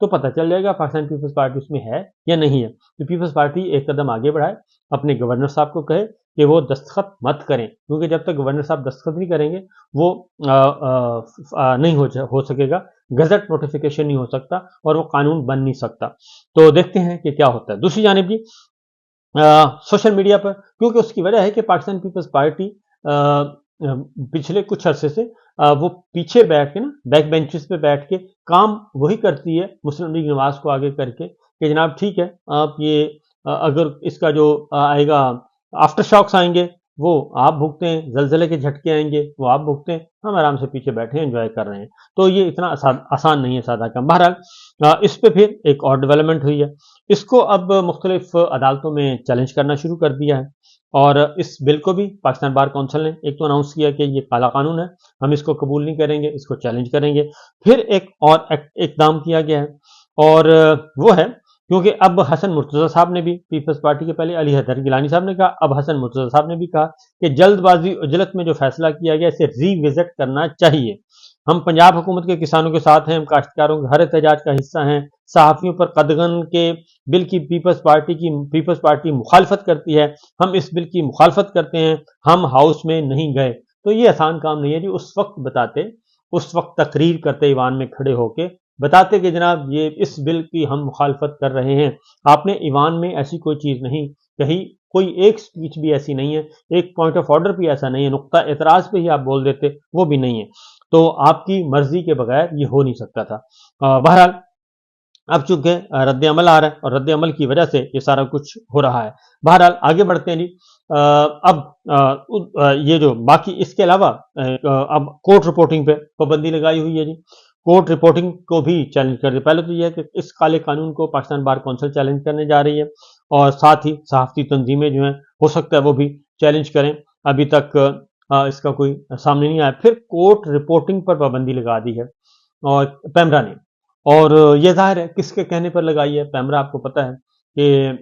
تو پتہ چل جائے گا پاکستان پیپلز پارٹی اس میں ہے یا نہیں ہے. تو پیپلز پارٹی ایک قدم آگے بڑھائے, اپنے گورنر صاحب کو کہے کہ وہ دستخط مت کریں, کیونکہ جب تک گورنر صاحب دستخط نہیں کریں گے وہ نہیں ہو سکے گا, گزٹ نوٹیفیکیشن نہیں ہو سکتا اور وہ قانون بن نہیں سکتا. تو دیکھتے ہیں کہ کیا ہوتا ہے. دوسری جانب جی سوشل میڈیا پر, کیونکہ اس کی وجہ ہے کہ پاکستان پیپلز پارٹی پچھلے کچھ عرصے سے وہ پیچھے بیٹھ کے نا بیک بینچز پہ بیٹھ کے کام وہی کرتی ہے مسلم لیگ نواز کو آگے کر کے کہ جناب ٹھیک ہے آپ یہ اگر اس کا جو آئے گا آفٹر شاکس آئیں گے وہ آپ بھگتے ہیں, زلزلے کے جھٹکے آئیں گے وہ آپ بھگتے ہیں, ہم آرام سے پیچھے بیٹھے انجوائے کر رہے ہیں. تو یہ اتنا آسان نہیں ہے, سادہ کام. بہرحال اس پہ پھر ایک اور ڈیولپمنٹ ہوئی ہے, اس کو اب مختلف عدالتوں میں چیلنج کرنا شروع کر دیا ہے, اور اس بل کو بھی پاکستان بار کونسل نے ایک تو اناؤنس کیا کہ یہ کالا قانون ہے, ہم اس کو قبول نہیں کریں گے, اس کو چیلنج کریں گے. پھر ایک اور اقدام کیا گیا ہے, اور وہ ہے کیونکہ اب حسن مرتضیٰ صاحب نے بھی, پیپلز پارٹی کے پہلے علی حیدر گیلانی صاحب نے کہا, اب حسن مرتضیٰ صاحب نے بھی کہا کہ جلد بازی اجلت میں جو فیصلہ کیا گیا اسے ری وزٹ کرنا چاہیے. ہم پنجاب حکومت کے کسانوں کے ساتھ ہیں, ہم کاشتکاروں کے ہر احتجاج کا حصہ ہیں. صحافیوں پر قدغن کے بل کی پیپلز پارٹی مخالفت کرتی ہے, ہم اس بل کی مخالفت کرتے ہیں, ہم ہاؤس میں نہیں گئے. تو یہ آسان کام نہیں ہے جی. اس وقت بتاتے, اس وقت تقریر کرتے ایوان میں کھڑے ہو کے بتاتے کہ جناب یہ اس بل کی ہم مخالفت کر رہے ہیں. آپ نے ایوان میں ایسی کوئی چیز نہیں کہی, کوئی ایک سپیچ بھی ایسی نہیں ہے, ایک پوائنٹ آف آرڈر بھی ایسا نہیں ہے, نقطہ اعتراض پہ ہی آپ بول دیتے وہ بھی نہیں ہے. تو آپ کی مرضی کے بغیر یہ ہو نہیں سکتا تھا. بہرحال اب چونکہ رد عمل آ رہا ہے اور رد عمل کی وجہ سے یہ سارا کچھ ہو رہا ہے. بہرحال آگے بڑھتے ہیں جی. اب یہ جو باقی اس کے علاوہ اب کورٹ رپورٹنگ پہ پابندی لگائی ہوئی ہے جی. کورٹ رپورٹنگ کو بھی چیلنج کر دی. پہلے تو یہ ہے کہ اس کالے قانون کو پاکستان بار کونسل چیلنج کرنے جا رہی ہے, اور ساتھ ہی صحافتی تنظیمیں جو ہیں ہو سکتا ہے وہ بھی چیلنج کریں. ابھی تک اس کا کوئی سامنے نہیں آیا. پھر کورٹ رپورٹنگ پر پابندی لگا دی ہے اور پیمرا نے, اور یہ ظاہر ہے کس کے کہنے پر لگائی ہے. پیمرا آپ کو پتہ ہے کہ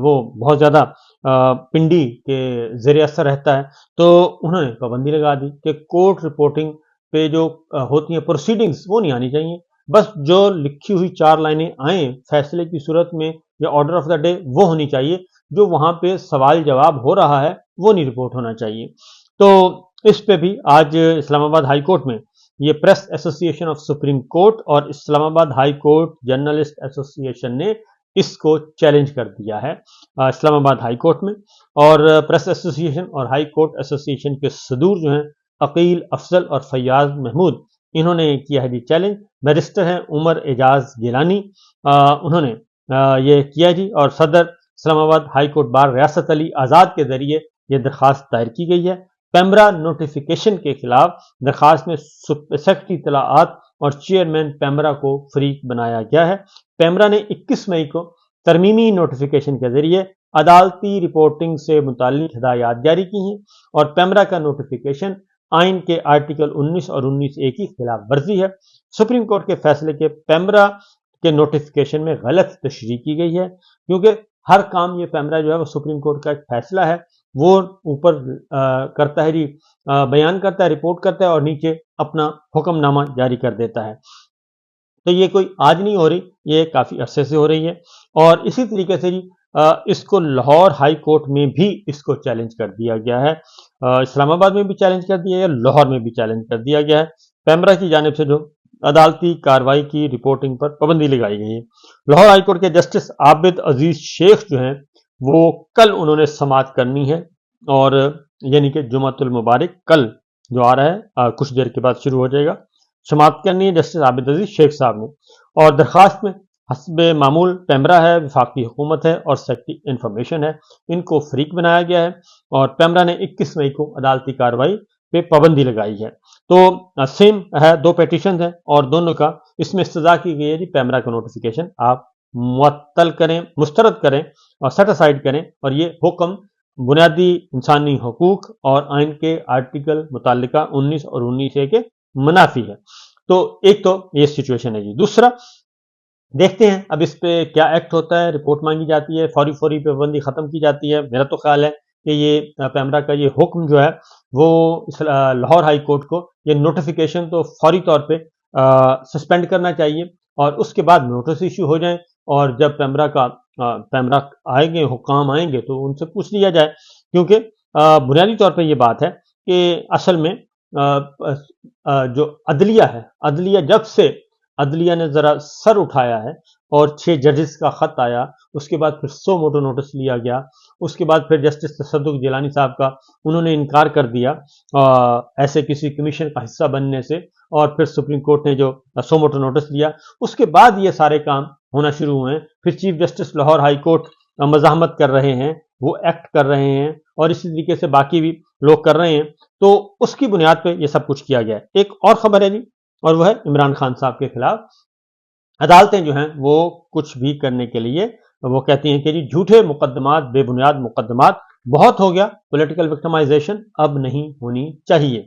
وہ بہت زیادہ پنڈی کے زیر اثر رہتا ہے, تو انہوں نے پابندی لگا دی کہ کورٹ رپورٹنگ پہ جو ہوتی ہیں پروسیڈنگز وہ نہیں آنی چاہیے. بس جو لکھی ہوئی 4 لائنیں آئیں فیصلے کی صورت میں یا آرڈر آف دا ڈے وہ ہونی چاہیے, جو وہاں پہ سوال جواب ہو رہا ہے وہ نہیں رپورٹ ہونا چاہیے. تو اس پہ بھی آج اسلام آباد ہائی کورٹ میں یہ پریس ایسوسی ایشن آف سپریم کورٹ اور اسلام آباد ہائی کورٹ جرنلسٹ ایسوسی ایشن نے اس کو چیلنج کر دیا ہے اسلام آباد ہائی کورٹ میں. اور پریس ایسوسی ایشن اور ہائی کورٹ ایسوسی ایشن کے صدور جو ہیں عقیل افضل اور فیاض محمود, انہوں نے کیا ہے جی چیلنج. بیرسٹر ہیں عمر اعجاز گیلانی, انہوں نے یہ کیا جی, اور صدر اسلام آباد ہائی کورٹ بار ریاست علی آزاد کے ذریعے یہ درخواست دائر کی گئی ہے. پیمرا نوٹیفیکیشن کے خلاف درخواست میں سیکرٹری اطلاعات اور چیئرمین پیمرا کو فریق بنایا گیا ہے. پیمرا نے 21 مئی کو ترمیمی نوٹیفیکیشن کے ذریعے عدالتی رپورٹنگ سے متعلق ہدایات جاری کی ہیں, اور پیمرا کا نوٹیفیکیشن آئین کے آرٹیکل 19 اور 19A کی خلاف ورزی ہے. سپریم کورٹ کے فیصلے کے پیمرا کے نوٹیفیکیشن میں غلط تشریح کی گئی ہے, کیونکہ ہر کام یہ پیمرا جو ہے وہ سپریم کورٹ کا ایک فیصلہ ہے وہ اوپر کرتا ہے جی, بیان کرتا ہے, رپورٹ کرتا ہے, اور نیچے اپنا حکم نامہ جاری کر دیتا ہے. تو یہ کوئی آج نہیں ہو رہی, یہ کافی عرصے سے ہو رہی ہے. اور اسی طریقے سے جی اس کو لاہور ہائی کورٹ میں بھی اس کو چیلنج کر دیا گیا ہے, اسلام آباد میں بھی چیلنج کر دیا گیا, لاہور میں بھی چیلنج کر دیا گیا ہے. پیمرا کی جانب سے جو عدالتی کارروائی کی رپورٹنگ پر پابندی لگائی گئی ہے. لاہور ہائی کورٹ کے جسٹس عابد عزیز شیخ جو ہیں وہ کل انہوں نے سماعت کرنی ہے, اور یعنی کہ جمعۃ المبارک کل جو آ رہا ہے کچھ دیر کے بعد شروع ہو جائے گا, سماعت کرنی ہے جسٹس عابد عزیز شیخ صاحب نے. اور درخواست میں حسب معمول پیمرا ہے, وفاقی حکومت ہے اور سیکرٹری انفارمیشن ہے, ان کو فریق بنایا گیا ہے, اور پیمرا نے 21 مئی کو عدالتی کارروائی پہ پابندی لگائی ہے. تو سیم ہے, 2 پیٹیشنز ہیں اور دونوں کا اس میں استدعا کی گئی ہے جی پیمرا کا نوٹیفیکیشن آپ معطل کریں, مسترد کریں اور سیٹ اسائڈ کریں, اور یہ حکم بنیادی انسانی حقوق اور آئین کے آرٹیکل متعلقہ 19 اور 19A کے منافی ہے. تو ایک تو یہ سچویشن ہے جی. دوسرا دیکھتے ہیں اب اس پہ کیا ایکٹ ہوتا ہے, رپورٹ مانگی جاتی ہے, فوری پہ پابندی ختم کی جاتی ہے. میرا تو خیال ہے کہ یہ پیمرا کا یہ حکم جو ہے وہ لاہور ہائی کورٹ کو یہ نوٹیفیکیشن تو فوری طور پہ سسپینڈ کرنا چاہیے, اور اس کے بعد نوٹس ایشو ہو جائیں، اور جب پیمرا آئیں گے، حکام آئیں گے تو ان سے پوچھ لیا جائے، کیونکہ بنیادی طور پہ یہ بات ہے کہ اصل میں جو عدلیہ ہے، جب سے عدلیہ نے ذرا سر اٹھایا ہے اور 6 ججز کا خط آیا، اس کے بعد پھر 100 موٹو نوٹس لیا گیا، اس کے بعد پھر جسٹس تصدق جیلانی صاحب کا انہوں نے انکار کر دیا ایسے کسی کمیشن کا حصہ بننے سے، اور پھر سپریم کورٹ نے جو 100 موٹو نوٹس لیا، اس کے بعد یہ سارے کام ہونا شروع ہوئے ہیں۔ پھر chief justice Lahore high court مزاحمت کر رہے ہیں، وہ ایکٹ کر رہے ہیں، اور اسی طریقے سے باقی بھی لوگ کر رہے ہیں، تو اس کی بنیاد پہ یہ سب کچھ کیا گیا ہے۔ ایک اور خبر ہے جی، اور وہ ہے عمران خان صاحب کے خلاف عدالتیں جو ہیں وہ کچھ بھی کرنے کے لیے وہ کہتی ہیں کہ جی جھوٹے مقدمات، بے بنیاد مقدمات بہت ہو گیا، پولیٹیکل وکٹمائزیشن اب نہیں ہونی چاہیے۔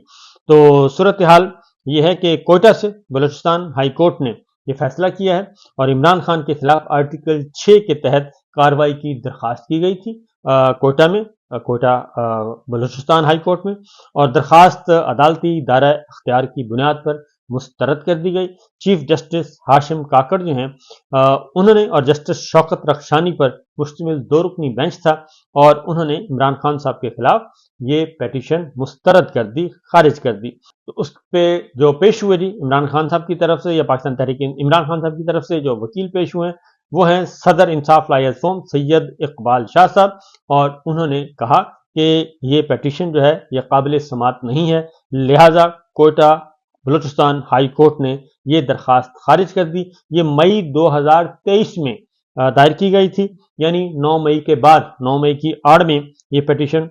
تو صورتحال یہ ہے کہ کوئٹہ سے بلوچستان ہائی کورٹ نے یہ فیصلہ کیا ہے، اور عمران خان کے خلاف آرٹیکل 6 کے تحت کارروائی کی درخواست کی گئی تھی کوئٹہ بلوچستان ہائی کورٹ میں، اور درخواست عدالتی دائرہ اختیار کی بنیاد پر مسترد کر دی گئی۔ چیف جسٹس ہاشم کاکڑ جو ہیں انہوں نے، اور جسٹس شوکت رخشانی پر مشتمل 2 رکنی بینچ تھا، اور انہوں نے عمران خان صاحب کے خلاف یہ پیٹیشن مسترد کر دی، خارج کر دی۔ تو اس پہ جو پیش ہوئے جی عمران خان صاحب کی طرف سے، یا پاکستان تحریک عمران خان صاحب کی طرف سے جو وکیل پیش ہوئے ہیں وہ ہیں صدر انصاف لائحہ فوم سید اقبال شاہ صاحب، اور انہوں نے کہا کہ یہ پیٹیشن جو ہے یہ قابل سماعت نہیں ہے، لہٰذا کوئٹہ بلوچستان ہائی کورٹ نے یہ درخواست خارج کر دی۔ یہ مئی 2023 میں دائر کی گئی تھی، یعنی 9 مئی کے بعد، 9 مئی کی آڑ میں یہ پیٹیشن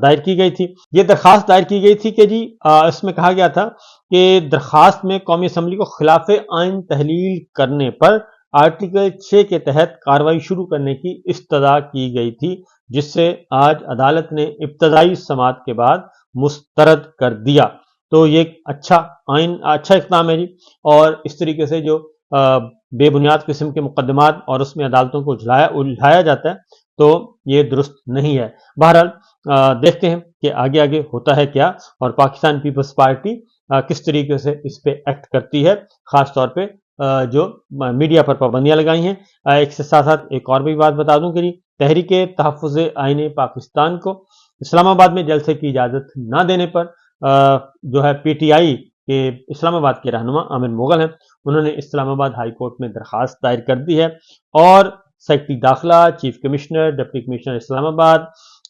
دائر کی گئی تھی۔ یہ درخواست دائر کی گئی تھی کہ جی اس میں کہا گیا تھا کہ درخواست میں قومی اسمبلی کو خلاف آئین تحلیل کرنے پر آرٹیکل 6 کے تحت کارروائی شروع کرنے کی استدعا کی گئی تھی، جس سے آج عدالت نے ابتدائی سماعت کے بعد مسترد کر دیا۔ تو یہ ایک اچھا اقدام ہے جی، اور اس طریقے سے جو بے بنیاد قسم کے مقدمات اور اس میں عدالتوں کو الجھایا جاتا ہے تو یہ درست نہیں ہے۔ بہرحال دیکھتے ہیں کہ آگے ہوتا ہے کیا، اور پاکستان پیپلز پارٹی کس طریقے سے اس پہ ایکٹ کرتی ہے، خاص طور پہ جو میڈیا پر پابندیاں لگائی ہیں۔ ایک سے ساتھ ایک اور بھی بات بتا دوں کہ تحریک تحفظ آئین پاکستان کو اسلام آباد میں جلسے کی اجازت نہ دینے پر جو ہے پی ٹی آئی کے اسلام آباد کے رہنما عامر مغل ہیں، انہوں نے اسلام آباد ہائی کورٹ میں درخواست دائر کر دی ہے، اور سیکرٹری داخلہ، چیف کمشنر، ڈپٹی کمشنر اسلام آباد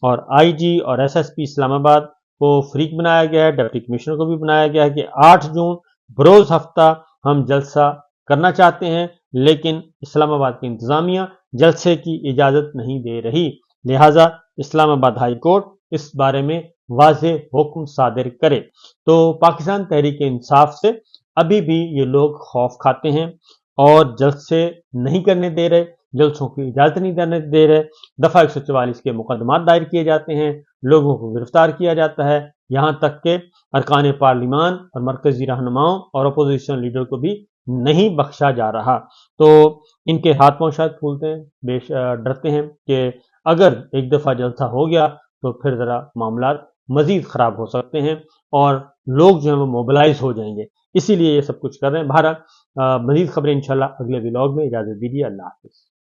اور آئی جی اور ایس ایس پی اسلام آباد کو فریق بنایا گیا ہے، ڈپٹی کمشنر کو بھی بنایا گیا ہے کہ 8 جون بروز ہفتہ ہم جلسہ کرنا چاہتے ہیں، لیکن اسلام آباد کی انتظامیہ جلسے کی اجازت نہیں دے رہی، لہٰذا اسلام آباد ہائی کورٹ اس بارے میں واضح حکم صادر کرے۔ تو پاکستان تحریک انصاف سے ابھی بھی یہ لوگ خوف کھاتے ہیں اور جلسے نہیں کرنے دے رہے، جلسوں کی اجازت نہیں دینے دے رہے، دفعہ 144 کے مقدمات دائر کیے جاتے ہیں، لوگوں کو گرفتار کیا جاتا ہے، یہاں تک کہ ارکان پارلیمان اور مرکزی رہنماؤں اور اپوزیشن لیڈر کو بھی نہیں بخشا جا رہا۔ تو ان کے ہاتھ پاؤں شاید پھولتے ہیں، ڈرتے ہیں کہ اگر ایک دفعہ جلسہ ہو گیا تو پھر ذرا معاملات مزید خراب ہو سکتے ہیں اور لوگ جو ہیں وہ موبلائز ہو جائیں گے، اسی لیے یہ سب کچھ کر رہے ہیں۔ بہرحال مزید خبریں انشاءاللہ اگلے ولاگ میں، اجازت دیجیے، اللہ حافظ۔